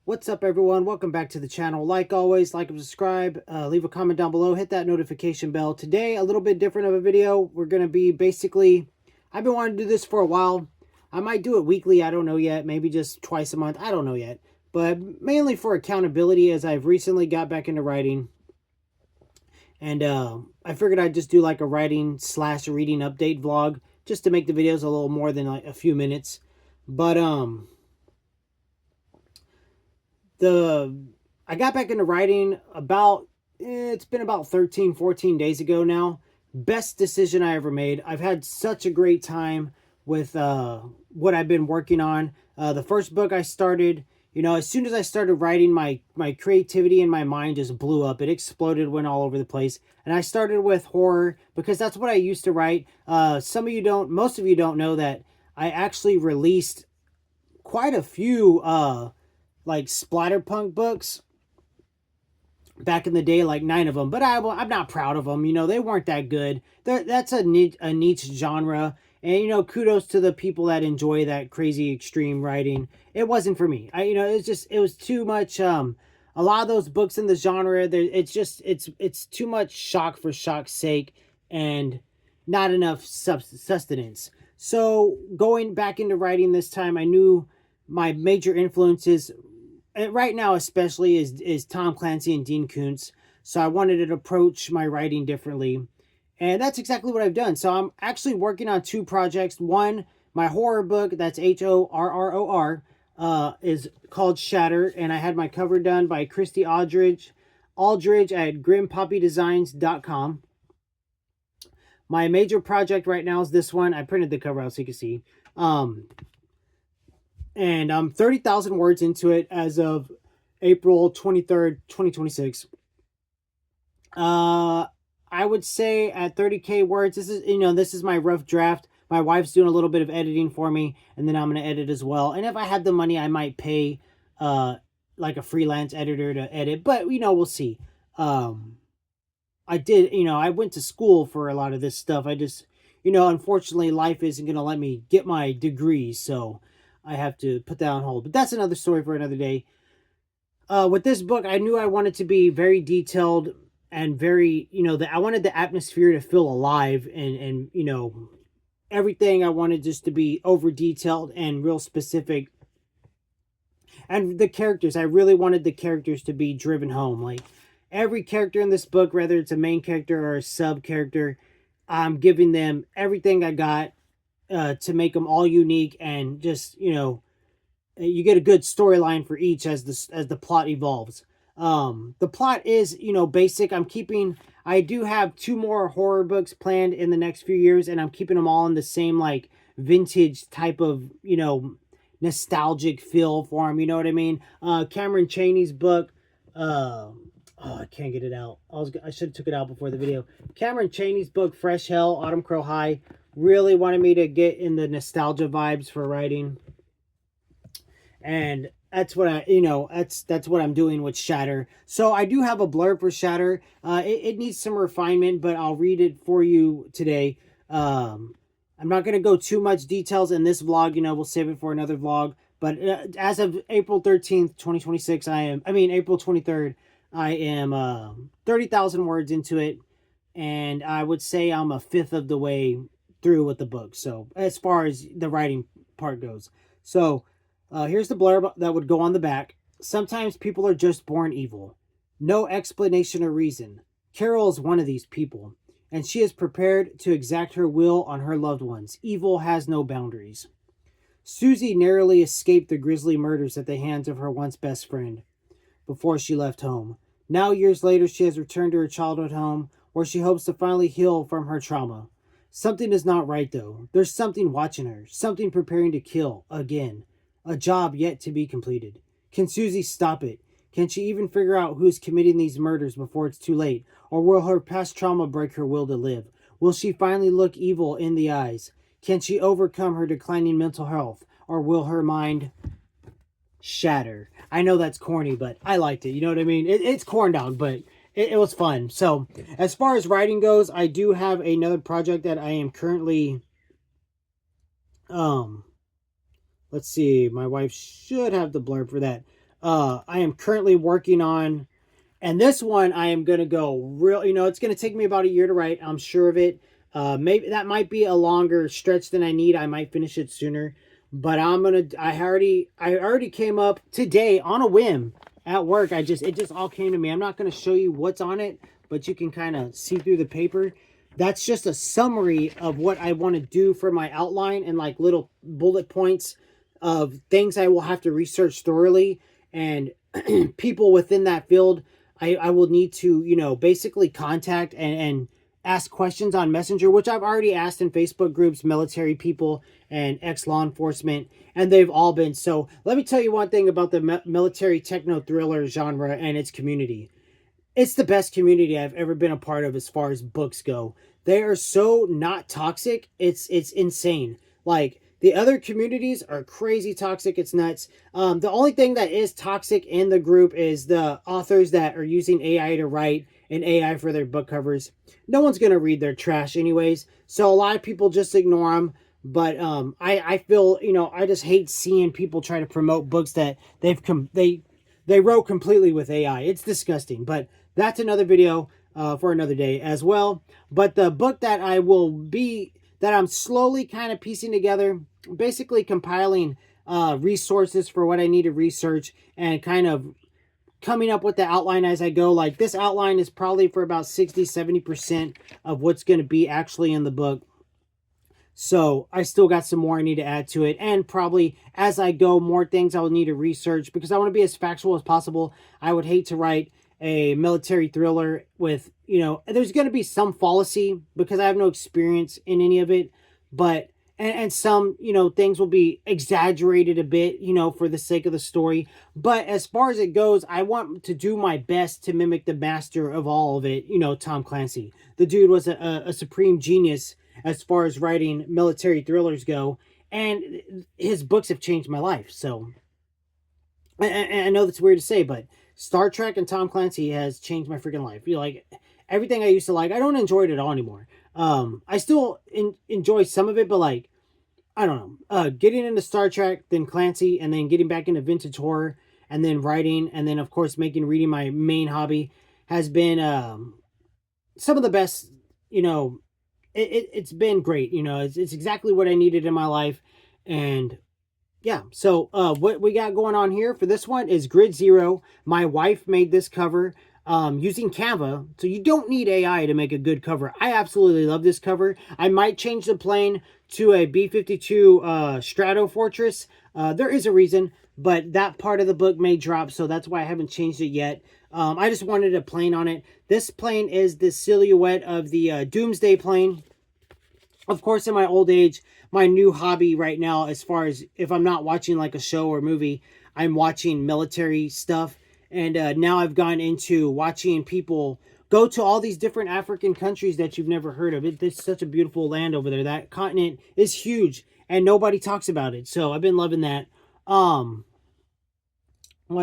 What's up, everyone? Welcome back to the channel. Like always, like and subscribe, leave a comment down below, hit that notification bell. Today, a little bit different of a video. We're going to be basically, I've been wanting to do this for a while. I might do it weekly, I don't know yet. Maybe just twice a month, I don't know yet. But mainly for accountability, as I've recently got back into writing. And I figured I'd just do like a writing / reading update vlog, just to make the videos a little more than like a few minutes. But I got back into writing about, it's been about 13, 14 days ago now. Best decision I ever made. I've had such a great time with what I've been working on. The first book I started, you know, as soon as I started writing, my creativity in my mind just blew up. It exploded, went all over the place. And I started with horror because that's what I used to write. Most of you don't know that I actually released quite a few like splatterpunk books back in the day, like 9 of them, but I'm not proud of them. You know, they weren't that good. That's a niche genre, and you know, kudos to the people that enjoy that crazy extreme writing. It wasn't for me. It was too much. A lot of those books in the genre, it's too much shock for shock's sake, and not enough sustenance. So going back into writing this time, I knew my major influences, and right now especially, is Tom Clancy and Dean Koontz. So I wanted to approach my writing differently. And that's exactly what I've done. So I'm actually working on 2 projects. One, my horror book, that's HORROR, is called Shatter. And I had my cover done by Christy Aldridge at grimpoppydesigns.com. My major project right now is this one. I printed the cover out so you can see. And I'm 30,000 words into it as of April 23rd, 2026. I would say at 30K words, this is my rough draft. My wife's doing a little bit of editing for me, and then I'm going to edit as well. And if I had the money, I might pay like a freelance editor to edit, but we'll see. I went to school for a lot of this stuff. I just, unfortunately, life isn't going to let me get my degree, so I have to put that on hold. But that's another story for another day. With this book, I knew I wanted to be very detailed and very, I wanted the atmosphere to feel alive, and everything I wanted just to be over detailed and real specific. And the characters, I really wanted the characters to be driven home. Like every character in this book, whether it's a main character or a sub character, I'm giving them everything I got to make them all unique, and just you get a good storyline for each as the plot evolves. The plot is basic. I do have 2 more horror books planned in the next few years, and I'm keeping them all in the same like vintage type of nostalgic feel for them. You know what I mean? Cameron Chaney's book. I can't get it out. I should have took it out before the video. Cameron Chaney's book, Fresh Hell, Autumn Crow High, really wanted me to get in the nostalgia vibes for writing. And that's what that's what I'm doing with Shatter. So I do have a blurb for Shatter. It needs some refinement, but I'll read it for you today. I'm not going to go too much details in this vlog. We'll save it for another vlog. But as of April 13th, 2026, April 23rd, I am 30,000 words into it. And I would say I'm a fifth of the way through with the book. So as far as the writing part goes. So here's the blurb that would go on the back. Sometimes people are just born evil. No explanation or reason. Carol is one of these people, and she is prepared to exact her will on her loved ones. Evil has no boundaries. Susie narrowly escaped the grisly murders at the hands of her once best friend before she left home. Now, years later, she has returned to her childhood home, where she hopes to finally heal from her trauma. Something is not right, though. There's something watching her, something preparing to kill again. A job yet to be completed. Can Susie stop it? Can she even figure out who's committing these murders before it's too late? Or will her past trauma break her will to live? Will she finally look evil in the eyes? Can she overcome her declining mental health? Or will her mind shatter? I know that's corny, but I liked it. You know what I mean? It's corn dog, but it was fun. So as far as writing goes, I do have another project that I am currently let's see, my wife should have the blurb for that. I am currently working on, and this one I am going to go real, it's going to take me about a year to write. I'm sure of it. Maybe that might be a longer stretch than I need. I might finish it sooner, but I already came up today on a whim at work. It just all came to me. I'm not going to show you what's on it, but you can kind of see through the paper. That's just a summary of what I want to do for my outline and like little bullet points of things I will have to research thoroughly, and people within that field I will need to, basically contact and ask questions on Messenger, which I've already asked in Facebook groups, military people and ex-law enforcement, and they've all been. So let me tell you one thing about the military techno thriller genre and its community. It's the best community I've ever been a part of as far as books go. They are so not toxic. It's insane. Like the other communities are crazy toxic. It's nuts. The only thing that is toxic in the group is the authors that are using AI to write and AI for their book covers. No one's gonna read their trash anyways. So a lot of people just ignore them. But I feel, I just hate seeing people try to promote books that they wrote completely with AI. It's disgusting. But that's another video for another day as well. But the book that I'm slowly kind of piecing together, basically compiling resources for what I need to research and kind of coming up with the outline as I go. Like this outline is probably for about 60-70% of what's going to be actually in the book. So I still got some more I need to add to it. And probably as I go, more things I will need to research because I want to be as factual as possible. I would hate to write a military thriller with, there's going to be some fallacy because I have no experience in any of it. But, and some, things will be exaggerated a bit, for the sake of the story. But as far as it goes, I want to do my best to mimic the master of all of it, Tom Clancy. The dude was a supreme genius as far as writing military thrillers go, and his books have changed my life. So I know that's weird to say, but Star Trek and Tom Clancy has changed my freaking life. Like everything I used to like, I don't enjoy it at all anymore. I still enjoy some of it, but like I don't know, getting into Star Trek, then Clancy, and then getting back into vintage horror, and then writing, and then of course reading my main hobby has been some of the best, it's been great. It's exactly what I needed in my life. And yeah, so what we got going on here for this one is Grid Zero. My wife made this cover using Canva. So you don't need AI to make a good cover. I absolutely love this cover. I might change the plane to a B-52 Strato Fortress. There is a reason, but that part of the book may drop, so that's why I haven't changed it yet. I just wanted a plane on it. This plane is the silhouette of the Doomsday plane. Of course, in my old age, my new hobby right now, as far as if I'm not watching like a show or movie, I'm watching military stuff. And now I've gone into watching people go to all these different African countries that you've never heard of. It's such a beautiful land over there. That continent is huge and nobody talks about it. So I've been loving that. One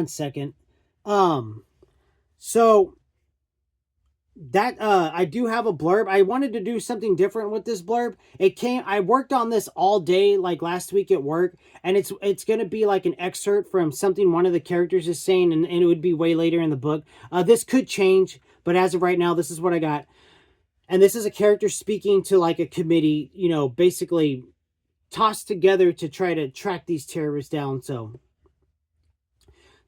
second. So that I do have a blurb. I wanted to do something different with this blurb. I worked on this all day like last week at work, and it's going to be like an excerpt from something one of the characters is saying, and it would be way later in the book. This could change, but as of right now, this is what I got. And this is a character speaking to like a committee, basically tossed together to try to track these terrorists down. So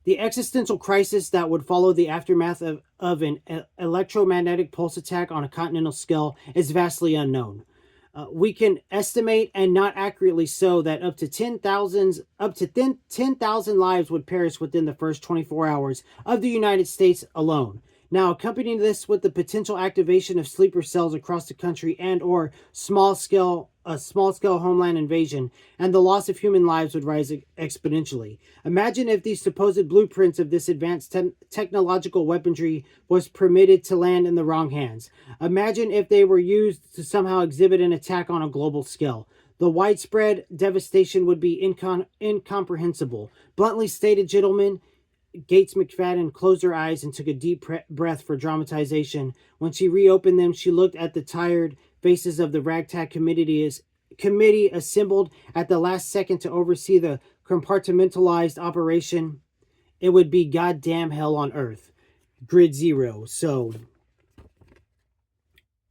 the existential crisis that would follow the aftermath of an electromagnetic pulse attack on a continental scale is vastly unknown. We can estimate, and not accurately so, that up to 10,000 lives would perish within the first 24 hours of the United States alone. Now, accompanying this with the potential activation of sleeper cells across the country and or small-scale homeland invasion, and the loss of human lives would rise exponentially. Imagine if these supposed blueprints of this advanced technological weaponry was permitted to land in the wrong hands. Imagine if they were used to somehow exhibit an attack on a global scale. The widespread devastation would be incomprehensible. Bluntly stated, gentlemen, Gates McFadden closed her eyes and took a deep breath for dramatization. When she reopened them, she looked at the tired faces of the ragtag committee assembled at the last second to oversee the compartmentalized operation. it would be Goddamn Hell on Earth, Grid Zero. So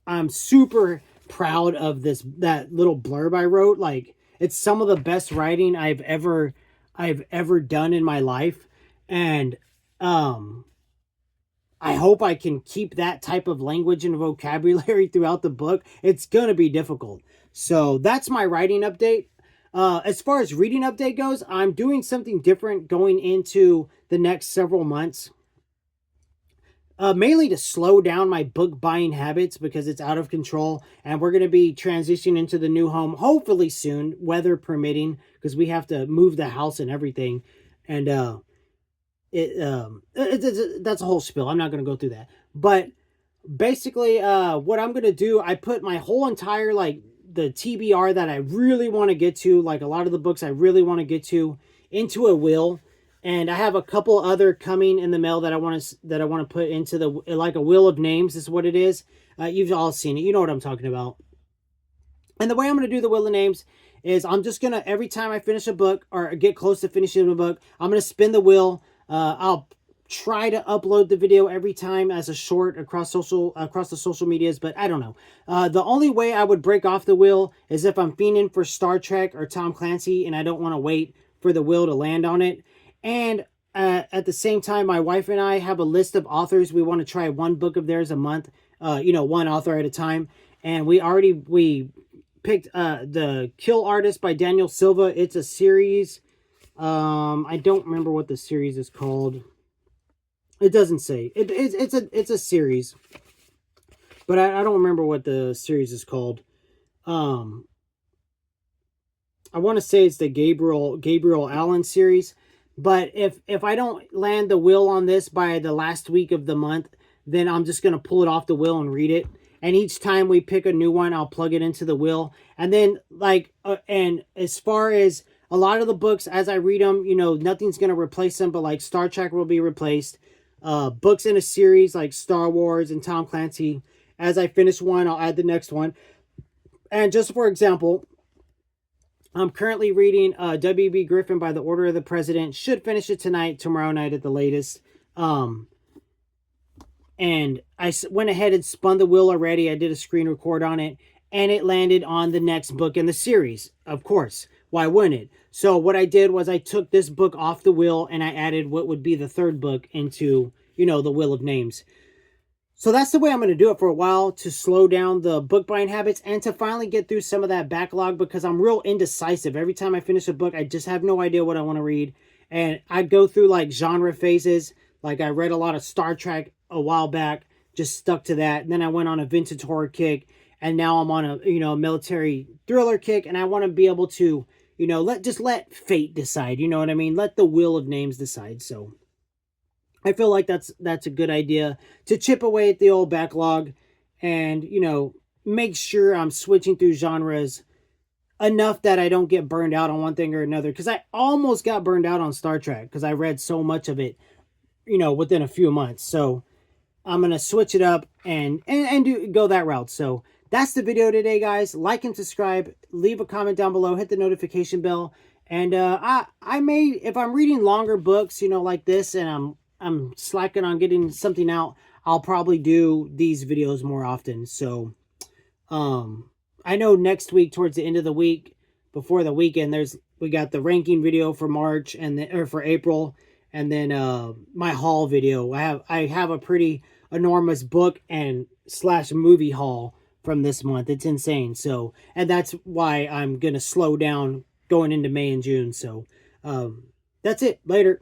I'm super proud of that little blurb I wrote. Like, it's some of the best writing I've ever done in my life. And I hope I can keep that type of language and vocabulary throughout the book. It's going to be difficult. So that's my writing update. As far as reading update goes, I'm doing something different going into the next several months. Mainly to slow down my book buying habits because it's out of control, and we're going to be transitioning into the new home hopefully soon, weather permitting, because we have to move the house and everything. And that's a whole spill. I'm not going to go through that. But basically, what I'm going to do, I put my whole entire, like, the TBR that I really want to get to, like a lot of the books I really want to get to, into a will. And I have a couple other coming in the mail that I want to put into the, like, a will of names is what it is. You've all seen it. You know what I'm talking about. And the way I'm going to do the will of names is I'm just going to, every time I finish a book or get close to finishing a book, I'm going to spin the wheel. I'll try to upload the video every time as a short across the social medias, but I don't know. The only way I would break off the wheel is if I'm fiending for Star Trek or Tom Clancy and I don't want to wait for the wheel to land on it. And at the same time, my wife and I have a list of authors. We want to try one book of theirs a month, one author at a time. And we picked The Kill Artist by Daniel Silva. It's a series. I don't remember what the series is called. It doesn't say. It's a series. But I don't remember what the series is called. I want to say it's the Gabriel Allen series. But if I don't land the will on this by the last week of the month, then I'm just going to pull it off the will and read it. And each time we pick a new one, I'll plug it into the will. And then, and as far as a lot of the books, as I read them, nothing's going to replace them. But like Star Trek will be replaced. Books in a series like Star Wars and Tom Clancy. As I finish one, I'll add the next one. And just for example, I'm currently reading W.B. Griffin by the Order of the President. Should finish it tonight, tomorrow night at the latest. And I went ahead and spun the wheel already. I did a screen record on it. And it landed on the next book in the series. Of course. Why wouldn't it? So what I did was I took this book off the wheel and I added what would be the third book into, the Will of Names. So that's the way I'm going to do it for a while, to slow down the book buying habits and to finally get through some of that backlog, because I'm real indecisive. Every time I finish a book, I just have no idea what I want to read. And I go through like genre phases. Like I read a lot of Star Trek a while back, just stuck to that. And then I went on a vintage horror kick, and now I'm on a military thriller kick, and I want to be able to, let fate decide. You know what I mean? Let the Will of Names decide. So I feel like that's a good idea, to chip away at the old backlog and, make sure I'm switching through genres enough that I don't get burned out on one thing or another. Because I almost got burned out on Star Trek because I read so much of it, within a few months. So I'm going to switch it up and go that route. So that's the video today, guys. Like and subscribe. Leave a comment down below. Hit the notification bell. And I may, if I'm reading longer books, like this, and I'm slacking on getting something out, I'll probably do these videos more often. So, I know next week, towards the end of the week, before the weekend, we got the ranking video for March or for April, and then my haul video. I have a pretty enormous book and / movie haul from this month. It's insane. So, and that's why I'm gonna slow down going into May and June. So, that's it. Later.